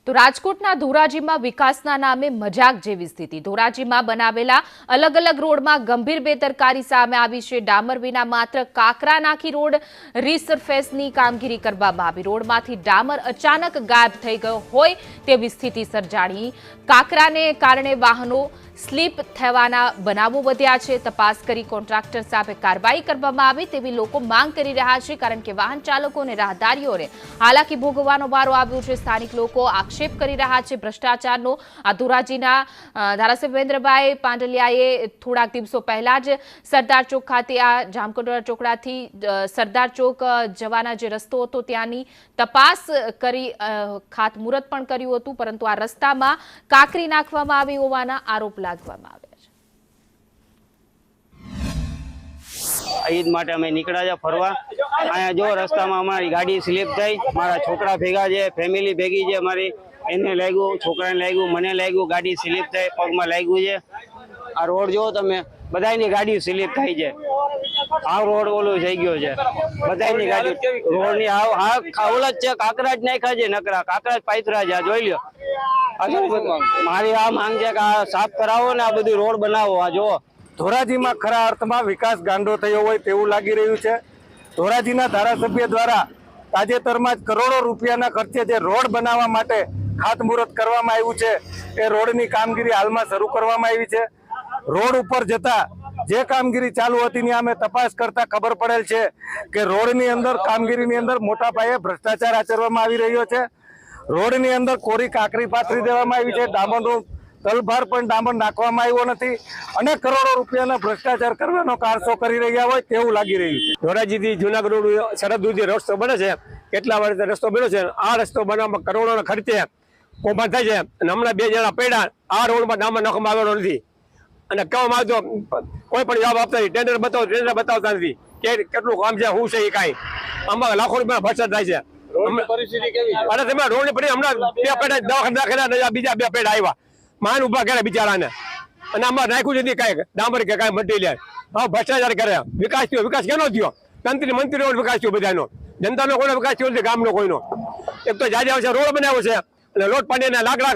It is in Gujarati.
તો રાજકોટના ધોરાજીમાં વિકાસના નામે મજાક જેવી સ્થિતિ। ધોરાજીમાં બનાવેલા અલગ અલગ રોડમાં ગંભીર બેદરકારી સામે આવી છે। ડામર વિના માત્ર કાકરા નાખી રોડ રીસરફેસની કામગીરી કરવામાં આવી। રોડમાંથી ડામર અચાનક ગાયબ થઈ ગયો હોય તેવી સ્થિતિ સર્જાણી। કાકરાને કારણે વાહનો સ્લીપ થવાના બનાવો વધ્યા છે। તપાસ કરી કોન્ટ્રાક્ટર સામે કાર્યવાહી કરવામાં આવે તેવી લોકો માંગ કરી રહ્યા છે, કારણ કે વાહન ચાલકો અને રાહદારીઓને હાલાકી ભોગવવાનો વારો આવ્યો છે। સ્થાનિક લોકો આક્ષેપ કરી રહ્યા છે ભ્રષ્ટાચારનો। આ ધોરાજીના ધારાસભ્ય ભૂપેન્દ્રભાઈ પાંડલિયાએ થોડાક દિવસો પહેલા જ સરદાર ચોક ખાતે આ જામકંડોળા ચોકડાથી સરદાર ચોક જવાના જે રસ્તો હતો ત્યાંની તપાસ કરી ખાતમુહૂર્ત પણ કર્યું હતું, પરંતુ આ રસ્તામાં કાકરી નાખવામાં આવી હોવાના આરોપ લાગવામાં આવ્યા છે। ઈદ માટે અમે નીકળ્યા છે ફરવા। અહીંયા જો રસ્તામાં અમારી ગાડી સ્લીપ થઈ, મારા છોકરા ભેગા છે, ફેમિલી ભેગી છે મારી, એને લાગ્યું, છોકરાને લાગ્યું, મને લાગ્યું, ગાડી સ્લીપ થઈ, પગમાં લાગ્યું છે। આ રોડ જો તમે, બધાની ગાડી સ્લીપ થઈ છે। આ રોડ ઓલો થઈ ગયો છે, બધાની ગાડી રોડની ઓલ જ છે, કાકરા જ નાખ્યા છે, નકરા કાકરા જ પાથરા છે। આ જોઈ લ્યો, મારી આ માંગ છે કે આ સાફ કરાવો ને આ બધું રોડ બનાવો। આ જો ધોરાજીમાં ખરા અર્થમાં વિકાસ ગાંડો થયો હોય તેવું લાગી રહ્યું છે। ધોરાજીના ધારાસભ્ય દ્વારા તાજેતરમાં જ કરોડો રૂપિયાના ખર્ચે જે રોડ બનાવવા માટે ખાતમુહૂર્ત કરવામાં આવ્યું છે, એ રોડની કામગીરી હાલમાં શરૂ કરવામાં આવી છે। રોડ ઉપર જતા જે કામગીરી ચાલુ હતી ત્યાં અમે તપાસ કરતા ખબર પડેલ છે કે રોડની અંદર કામગીરીની અંદર મોટા પાયે ભ્રષ્ટાચાર આચરવામાં આવી રહ્યો છે। રોડની અંદર કોરી કાકરી પાથરી દેવામાં આવી છે, ડામરનું તલભાર પણ ડામર નાખવામાં આવ્યો નથી અને કરોડો રૂપિયાના ભ્રષ્ટાચાર કરવાનો કારસો કરી રહ્યા હોય તેવું લાગી રહ્યું છે। ધોરાજીથી જુનાગઢ રોડ સરહદ સુધી રસ્તો બને છે, કેટલા વર્ષ રસ્તો બન્યો છે। આ રસ્તો બનાવવામાં કરોડોના ખર્ચે કૌભાંડ થાય છે અને હમણાં 2 જણા પડ્યા, આ રોડમાં ડામર નાખવામાં આવેલો નથી અને કહેવામાં આવતો કોઈ પણ જવાબ આપતા નથી। ટેન્ડર બતાવતા નથી કે કેટલું કામ છે, શું છે એ કાંઈ। આમાં લાખો રૂપિયા ભ્રષ્ટાચાર થાય છે। પરિસ્થિતિ કેવી છે? અરે તમે રોડની પડી હમણાં 2 પેડા દવાખાના દાખલા, બીજા 2 પેડા આવ્યા, માન ઉભા કર્યા બિચારાને અને આમાં નાખ્યું નથી કાંઈ ડામર કે કાંઈ મટીરિયલ। હા, ભ્રષ્ટાચાર કરે। વિકાસ થયો, વિકાસ કેનો થયો? મંત્રીનો વિકાસ થયો બધાનો, જનતાનો કોઈનો વિકાસ થયો નથી, ગામનો કોઈનો। એક તો જાજે આવશે રોડ બનાવ્યો છે અને લોટ પાણીના લાકડા